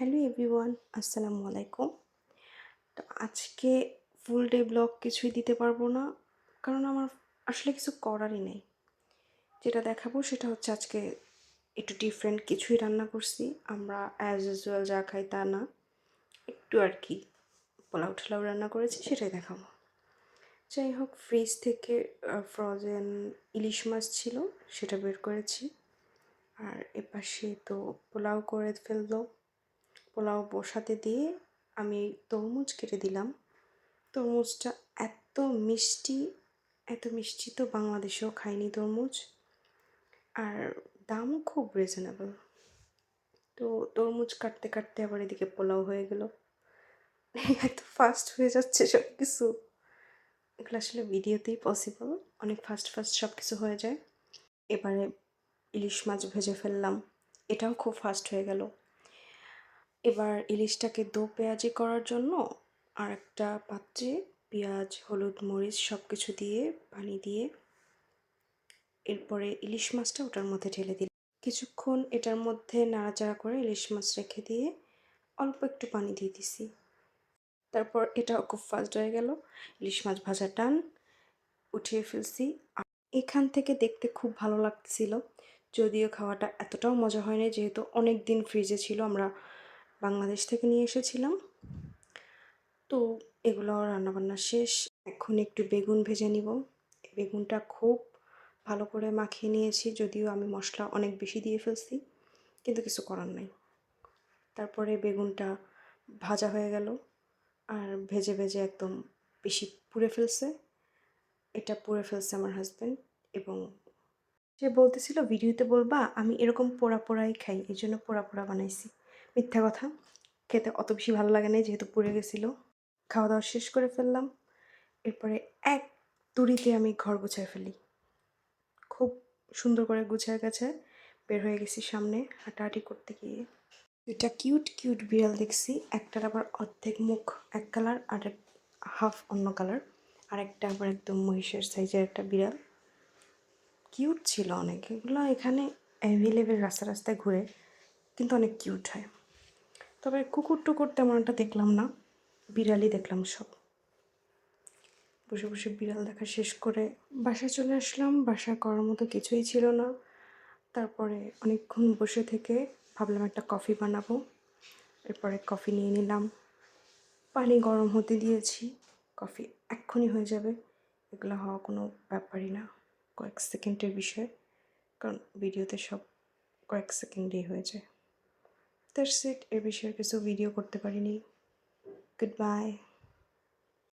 Hello everyone, আসসালামু আলাইকুম। তো আজকে ফুল ডে ব্লগ কিছুই দিতে পারবো না, কারণ আমার আসলে কিছু করারই নেই। যেটা দেখাবো সেটা হচ্ছে আজকে একটু ডিফারেন্ট কিছুই রান্না করছি। আমরা অ্যাজ ইউজুয়াল যা খাই তা না, একটু আর কি পোলাও ঠোলাও রান্না করেছি, সেটাই দেখাবো। যাই হোক, ফ্রিজ থেকে ফ্রোজেন ইলিশ মাছ ছিল, সেটা বের করেছি। আর এপাশে তো পোলাও করে ফেললো। পোলাও বসাতে দিয়ে আমি তরমুজ কেটে দিলাম। তরমুজটা এত মিষ্টি, এত মিষ্টি তো বাংলাদেশেও খাইনি তরমুজ। আর দামও খুব রিজনেবল। তো তরমুজ কাটতে কাটতে আবার এদিকে পোলাও হয়ে গেল। এত ফাস্ট হয়ে যাচ্ছে সব কিছু, এগুলো আসলে ভিডিওতেই পসিবল। অনেক ফাস্ট ফাস্ট সব কিছু হয়ে যায়। এবারে ইলিশ মাছ ভেজে ফেললাম, এটাও খুব ফাস্ট হয়ে গেল। এবার ইলিশটাকে দো পেঁয়াজি করার জন্য আর একটা পাত্রে পেঁয়াজ, হলুদ, মরিচ সব কিছু দিয়ে পানি দিয়ে এরপরে ইলিশ মাছটা ওটার মধ্যে ঢেলে দিলাম। কিছুক্ষণ এটার মধ্যে নাড়াচাড়া করে ইলিশ মাছ রেখে দিয়ে অল্প একটু পানি দিয়ে দিছি। তারপর এটাও খুব ফাস্ট হয়ে গেল। ইলিশ মাছ ভাজা টান, উঠিয়ে ফেলছি। আর এখান থেকে দেখতে খুব ভালো লাগছিল, যদিও খাওয়াটা এতটাও মজা হয়নি, যেহেতু অনেক দিন ফ্রিজে ছিল, আমরা বাংলাদেশ থেকে নিয়ে এসেছিলাম। তো এগুলো রান্নাবান্না শেষ। এখন একটু বেগুন ভেজে নিব। বেগুনটা খুব ভালো করে মাখিয়ে নিয়েছি, যদিও আমি মশলা অনেক বেশি দিয়ে ফেলছি, কিন্তু কিছু করার নাই। তারপরে বেগুনটা ভাজা হয়ে গেল, আর ভেজে ভেজে একদম বেশি পুড়ে ফেলছে। এটা পুড়ে ফেলছে আমার হাজব্যান্ড, এবং সে বলতেছিল ভিডিওতে বলবা আমি এরকম পোড়া পোড়াই খাই, এই জন্য পোড়া পোড়া বানাইছি। মিথ্যা কথা, খেতে অত বেশি ভালো লাগে না, যেহেতু পুড়ে গেছিলো। খাওয়া দাওয়া শেষ করে ফেললাম। এরপরে এক তুড়িতে আমি ঘর গুছায় ফেলি। খুব সুন্দর করে গুছায় গেছে বের হয়ে গেছি সামনে হাঁটাহাঁটি করতে গিয়ে। দুইটা কিউট কিউট বিড়াল দেখছি, একটার আবার অর্ধেক মুখ এক কালার আর হাফ অন্য কালার, আর একটা আবার একদম মহিষের সাইজের একটা বিড়াল। কিউট ছিল অনেক। এগুলো এখানে অ্যাভেলেবেল রাস্তা রাস্তায় ঘুরে, কিন্তু অনেক কিউট হয়। তবে কুকুর টুকুর তেমন একটা দেখলাম না, বিড়ালই দেখলাম সব। বসে বসে বিড়াল দেখা শেষ করে বাসায় চলে আসলাম। বাসায় করার মতো কিছুই ছিল না। তারপরে অনেকক্ষণ বসে থেকে ভাবলাম একটা কফি বানাবো। এরপরে কফি নিয়ে নিলাম, পানি গরম হতে দিয়েছি। কফি এক্ষুনি হয়ে যাবে, এগুলো হওয়া কোনো ব্যাপারই না, কয়েক সেকেন্ডের বিষয়, কারণ ভিডিওতে সব কয়েক সেকেন্ডেই হয়ে যায়। দ্যাটস ইট, এর বিষয়ে কিছু ভিডিও করতে পারিনি। Good bye.